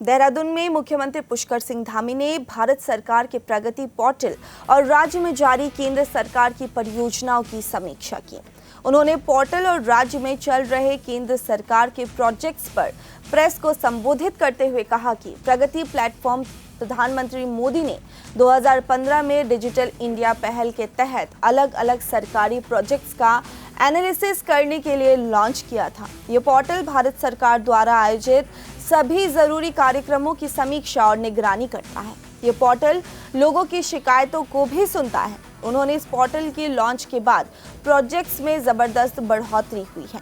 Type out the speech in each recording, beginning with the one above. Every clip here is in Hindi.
देहरादून में मुख्यमंत्री पुष्कर सिंह धामी ने भारत सरकार के प्रगति पोर्टल और राज्य में जारी केंद्र सरकार की परियोजनाओं की समीक्षा की। उन्होंने पोर्टल और राज्य में चल रहे केंद्र सरकार के प्रोजेक्ट्स पर प्रेस को संबोधित करते हुए कहा कि प्रगति प्लेटफॉर्म प्रधानमंत्री मोदी ने 2015 में डिजिटल इंडिया पहल के तहत अलग अलग सरकारी प्रोजेक्ट्स का एनालिसिस करने के लिए लॉन्च किया था। ये पोर्टल भारत सरकार द्वारा आयोजित सभी जरूरी कार्यक्रमों की समीक्षा और निगरानी करता है। ये पोर्टल लोगों की शिकायतों को भी सुनता है। उन्होंने इस पोर्टल के लॉन्च के बाद प्रोजेक्ट्स में जबरदस्त बढ़ोतरी हुई है।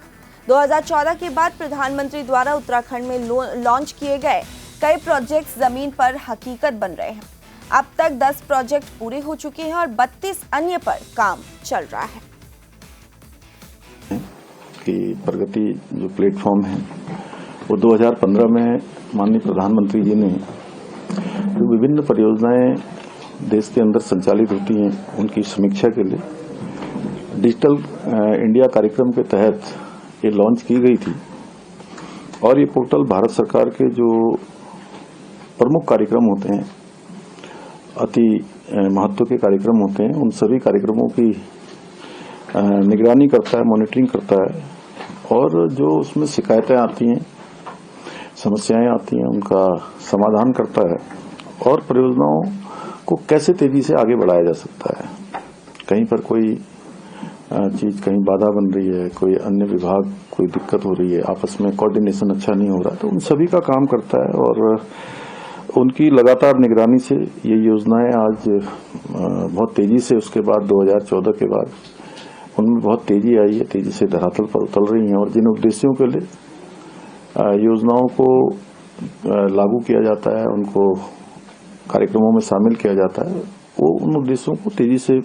2014 के बाद प्रधानमंत्री द्वारा उत्तराखंड में लॉन्च किए गए कई प्रोजेक्ट्स जमीन पर हकीकत बन रहे हैं। अब तक 10 प्रोजेक्ट पूरे हो चुके हैं और 32 अन्य पर काम चल रहा है। कि प्रगति जो प्लेटफॉर्म है वो 2015 में माननीय प्रधानमंत्री जी ने जो विभिन्न परियोजनाएं देश के अंदर संचालित होती हैं उनकी समीक्षा के लिए डिजिटल इंडिया कार्यक्रम के तहत ये लॉन्च की गई थी। और ये पोर्टल भारत सरकार के जो प्रमुख कार्यक्रम होते हैं, अति महत्व के कार्यक्रम होते हैं, उन सभी कार्यक्रमों की निगरानी करता है, मॉनिटरिंग करता है और जो उसमें शिकायतें आती हैं, समस्याएं आती हैं, उनका समाधान करता है और परियोजनाओं को कैसे तेजी से आगे बढ़ाया जा सकता है। कहीं पर कोई चीज कहीं बाधा बन रही है, कोई अन्य विभाग कोई दिक्कत हो रही है, आपस में कोऑर्डिनेशन अच्छा नहीं हो रहा, तो उन सभी का काम करता है और उनकी लगातार निगरानी से ये योजनाएं आज बहुत तेजी से उसके बाद 2014 के बाद उनमें बहुत तेजी आई है, तेजी से धरातल पर उतर रही हैं। और जिन उद्देश्यों के लिए योजनाओं को लागू किया जाता है, उनको कार्यक्रमों में शामिल किया जाता है, वो उन उद्देश्यों को तेजी से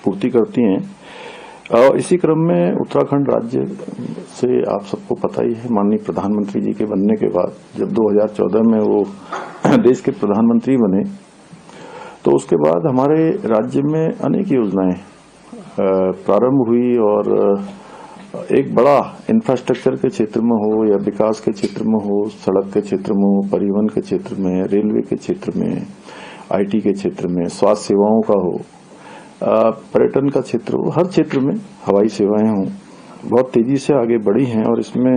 पूर्ति करती हैं। और इसी क्रम में उत्तराखंड राज्य से आप सबको पता ही है, माननीय प्रधानमंत्री जी के बनने के बाद जब 2014 में वो देश के प्रधानमंत्री बने तो उसके बाद हमारे राज्य में अनेक योजनाएं प्रारंभ हुई और एक बड़ा इंफ्रास्ट्रक्चर के क्षेत्र में हो या विकास के क्षेत्र में हो, सड़क के क्षेत्र में हो, परिवहन के क्षेत्र में, रेलवे के क्षेत्र में, आईटी के क्षेत्र में, स्वास्थ्य सेवाओं का हो, पर्यटन का क्षेत्र हो, हर क्षेत्र में हवाई सेवाएं हों, बहुत तेजी से आगे बढ़ी हैं। और इसमें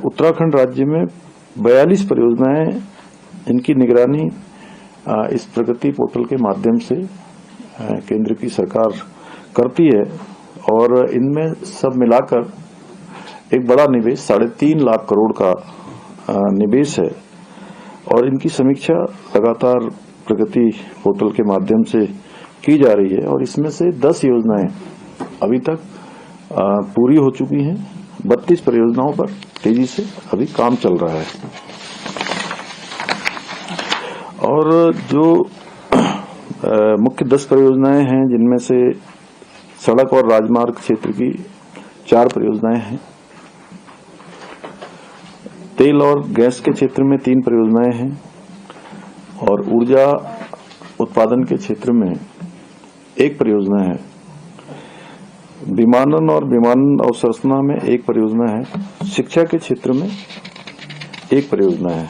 उत्तराखंड राज्य में 42 परियोजनाएं, इनकी निगरानी इस प्रगति पोर्टल के माध्यम से केंद्र की सरकार करती है और इनमें सब मिलाकर एक बड़ा निवेश 3.5 लाख करोड़ का निवेश है और इनकी समीक्षा लगातार प्रगति पोर्टल के माध्यम से की जा रही है। और इसमें से 10 योजनाएं अभी तक पूरी हो चुकी हैं। 32 परियोजनाओं पर तेजी से अभी काम चल रहा है। और जो मुख्य 10 परियोजनाएं हैं, जिनमें से सड़क और राजमार्ग क्षेत्र की 4 परियोजनाएं हैं, तेल और गैस के क्षेत्र में 3 परियोजनाएं हैं और ऊर्जा उत्पादन के क्षेत्र में 1 परियोजना है, विमानन और विमानन अवसंरचना में 1 परियोजना है, शिक्षा के क्षेत्र में 1 परियोजना है।